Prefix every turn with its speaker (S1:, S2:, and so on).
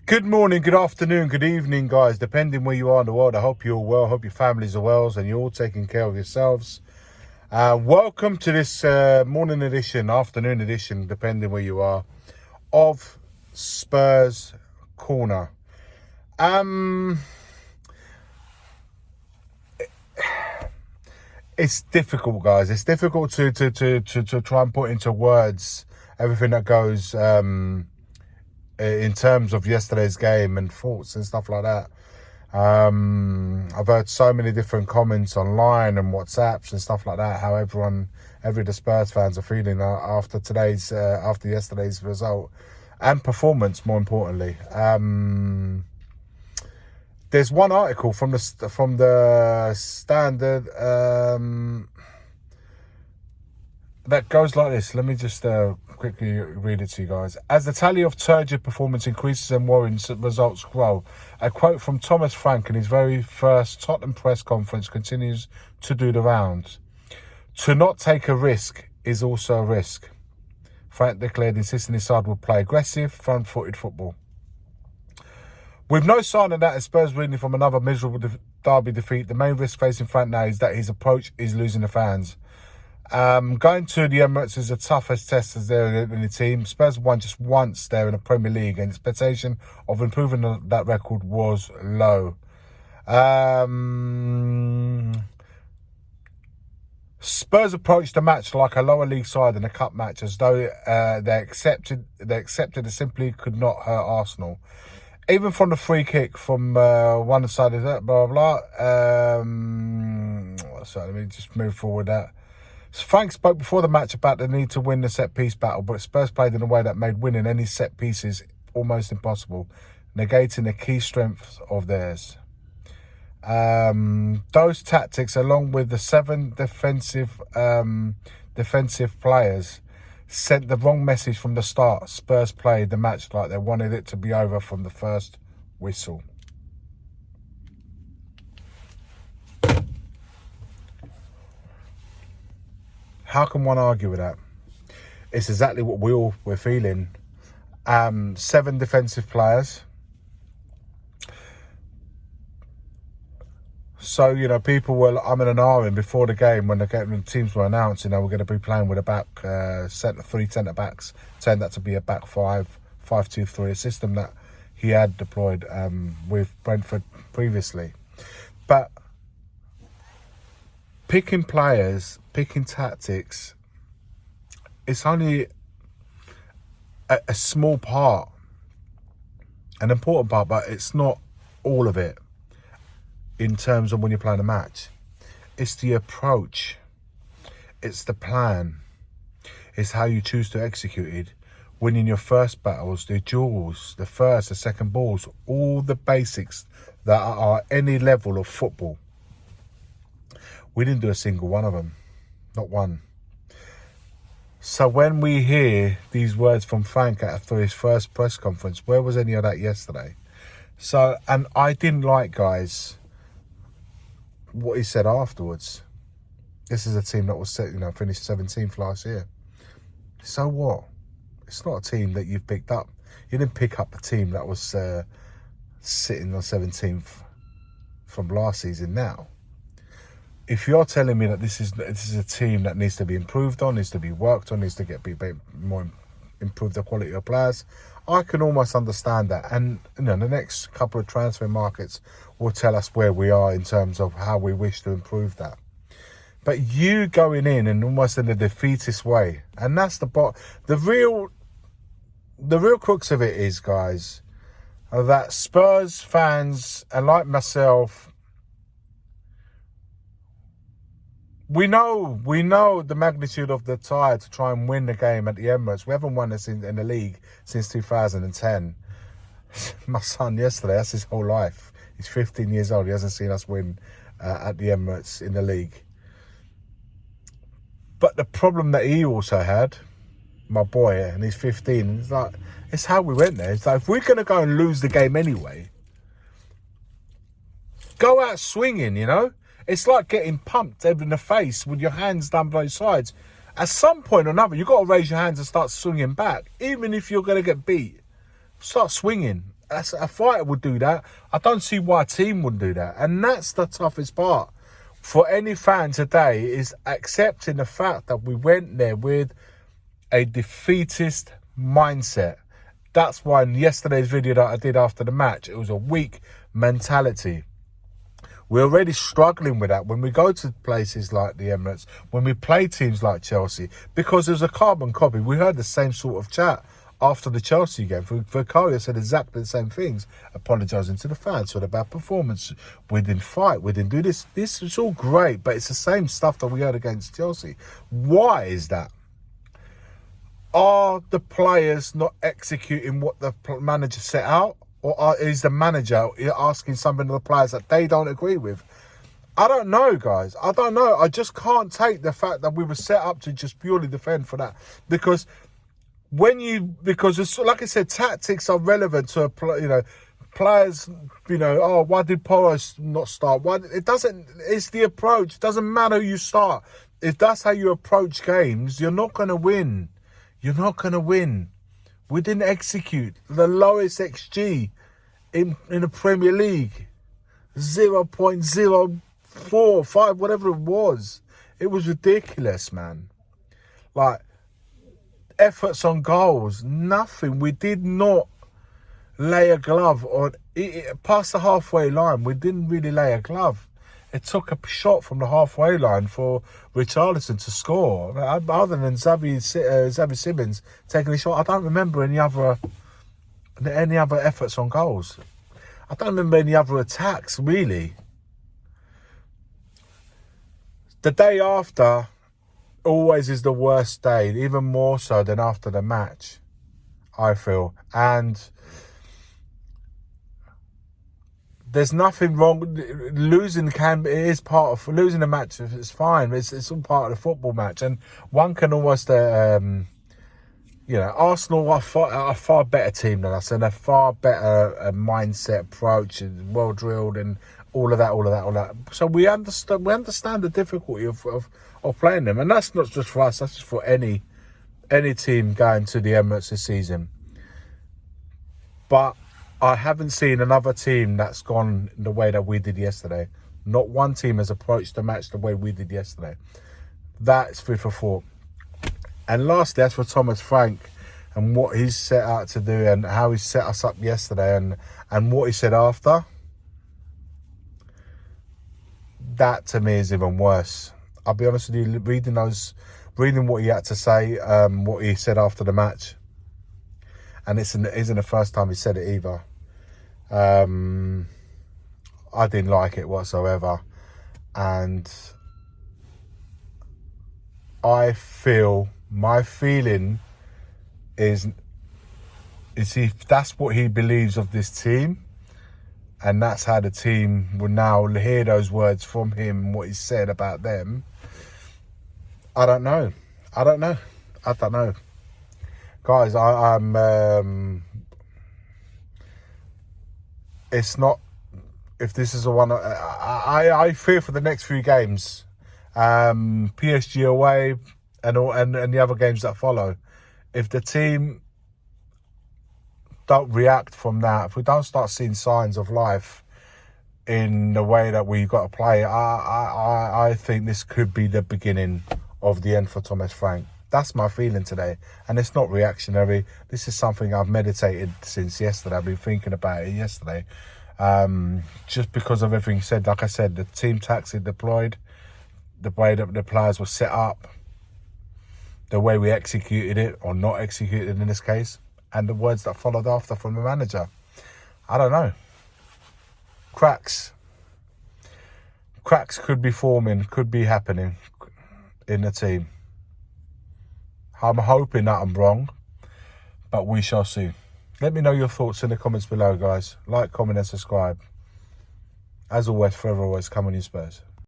S1: Good morning, good afternoon, good evening, guys, depending where you are in the world. I hope you're all well, hope your families are well, and you're all taking care of yourselves. Welcome to this morning edition, afternoon edition, depending where you are, of Spurs Corner. It's difficult, guys. It's difficult to try and put into words everything that goes in terms of yesterday's game and thoughts and stuff like that. I've heard so many different comments online and WhatsApps and stuff like that, how every the Spurs fans are feeling after yesterday's result and performance, more importantly. There's one article from the Standard that goes like this. Let me just quickly read it to you guys. As the tally of turgid performance increases and worrying results grow, a quote from Thomas Frank in his very first Tottenham press conference continues to do the rounds. To not take a risk is also a risk, Frank declared, insisting his side would play aggressive, front-footed football. With no sign of that, as Spurs reeling from another miserable derby defeat, the main risk facing Frank now is that his approach is losing the fans. Going to the Emirates is the toughest test as there in the team. Spurs won just once there in the Premier League, and expectation of improving that record was low. Spurs approached the match like a lower league side in a cup match, as though they accepted it simply could not hurt Arsenal. Even from the free kick from one side of that, blah, blah, blah. So let me just move forward that. Frank spoke before the match about the need to win the set-piece battle, but Spurs played in a way that made winning any set pieces almost impossible, negating the key strengths of theirs. Those tactics, along with the 7 defensive players, sent the wrong message from the start. Spurs played the match like they wanted it to be over from the first whistle. How can one argue with that? It's exactly what we're feeling. 7 defensive players. So, people were umming and ahhing before the game when the teams were announced, we're going to be playing with a 3 centre-backs, saying that to be a back 5-2-3, a system that he had deployed with Brentford previously. But picking players, picking tactics, it's only a small part, an important part, but it's not all of it in terms of when you're playing a match. It's the approach, it's the plan, it's how you choose to execute it, winning your first battles, the duels, the first, the second balls, all the basics that are any level of football. We didn't do a single one of them. Not one. So when we hear these words from Frank after his first press conference, where was any of that yesterday? So, and I didn't like, guys, what he said afterwards. This is a team that was finished 17th last year. So what? It's not a team that you've picked up. You didn't pick up a team that was sitting on 17th from last season now. If you're telling me that this is a team that needs to be improved on, needs to be worked on, needs to improve the quality of players, I can almost understand that. And the next couple of transfer markets will tell us where we are in terms of how we wish to improve that. But you going in and almost in a defeatist way, and that's the real crux of it is, guys, that Spurs fans, and like myself, we know the magnitude of the tide to try and win the game at the Emirates. We haven't won this in the league since 2010. My son yesterday, that's his whole life. He's 15 years old. He hasn't seen us win at the Emirates in the league. But the problem that he also had, my boy, and he's 15, it's how we went there. It's like, if we're going to go and lose the game anyway, go out swinging, It's like getting pumped in the face with your hands down both sides. At some point or another, you've got to raise your hands and start swinging back. Even if you're going to get beat, start swinging. A fighter would do that. I don't see why a team wouldn't do that. And that's the toughest part for any fan today, is accepting the fact that we went there with a defeatist mindset. That's why in yesterday's video that I did after the match, it was a weak mentality. We're already struggling with that when we go to places like the Emirates, when we play teams like Chelsea, because there's a carbon copy. We heard the same sort of chat after the Chelsea game. Vicario said exactly the same things, apologising to the fans for the bad performance. We didn't fight, we didn't do this. This is all great, but it's the same stuff that we heard against Chelsea. Why is that? Are the players not executing what the manager set out? Or is the manager asking something of the players that they don't agree with? I don't know, guys. I don't know. I just can't take the fact that we were set up to just purely defend for that. Because it's, like I said, tactics are relevant to, players, why did Poro not start? It's the approach. It doesn't matter who you start. If that's how you approach games, you're not going to win. You're not going to win. We didn't execute. The lowest XG in the Premier League. 0.045, whatever it was. It was ridiculous, man. Like, efforts on goals, nothing. We did not lay a glove on past the halfway line. We didn't really lay a glove. It took a shot from the halfway line for Richarlison to score. Other than Xavi Simons taking a shot, I don't remember any other efforts on goals. I don't remember any other attacks, really. The day after always is the worst day, even more so than after the match, I feel. And there's nothing wrong. Losing losing a match. It's fine. It's all part of the football match, and one can almost, Arsenal are a far better team than us, and a far better mindset, approach, and well drilled, and all of that. So we understand the difficulty of playing them, and that's not just for us. That's just for any team going to the Emirates this season. But I haven't seen another team that's gone the way that we did yesterday. Not one team has approached the match the way we did yesterday. That's food for thought. And lastly, as for Thomas Frank and what he's set out to do and how he set us up yesterday and what he said after, that to me is even worse. I'll be honest with you, reading what he had to say, what he said after the match, and it isn't the first time he said it either. I didn't like it whatsoever, and I feel, my feeling is if that's what he believes of this team, and that's how the team will now hear those words from him, what he said about them, I don't know. Guys, it's not, if this is the one, I fear for the next few games, PSG away and the other games that follow. If the team don't react from that, if we don't start seeing signs of life in the way that we've got to play, I think this could be the beginning of the end for Thomas Frank. That's my feeling today, and it's not reactionary. This is something I've meditated since yesterday. I've been thinking about it yesterday, just because of everything said. Like I said, the team tactic deployed, the way that the players were set up, the way we executed it, or not executed in this case, and the words that followed after from the manager. I don't know. Cracks could be forming, could be happening in the team. I'm hoping that I'm wrong, but we shall see. Let me know your thoughts in the comments below, guys. Like, comment and subscribe. As always, forever always, come on you Spurs.